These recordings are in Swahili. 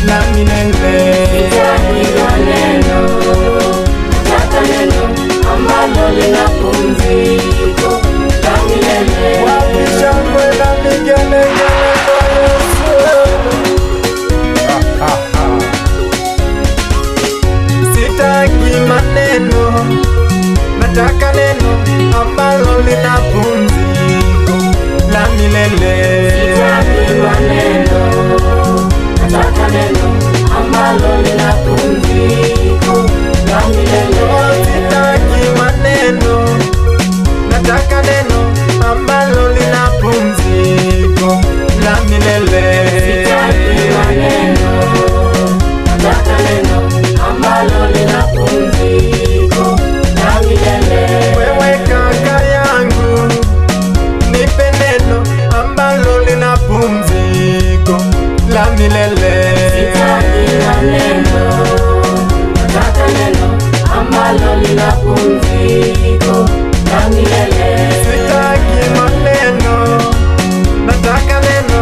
la milele. Sitaki maneno, nataka neno ambalo lina pumziko la milele. Wapi shangwe na vigelegele kwa Yesu. Sitaki maneno, nataka neno ambalo lina pumziko la milele. Sitaki maneno, nataka neno ambalo lina pumziko la milele. Sitaki maneno, nataka neno ambalo lina pumziko la milele. Sitaki maneno, nataka neno ambalo lina pumziko la milele. Wewe kaka yangu, nipe neno ambalo lina pumziko la milele. Sitaki maneno, nataka neno ambalo lina pumziko la milele. Sitaki maneno, nataka neno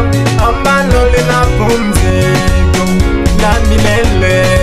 ambalo lina pumziko la milele.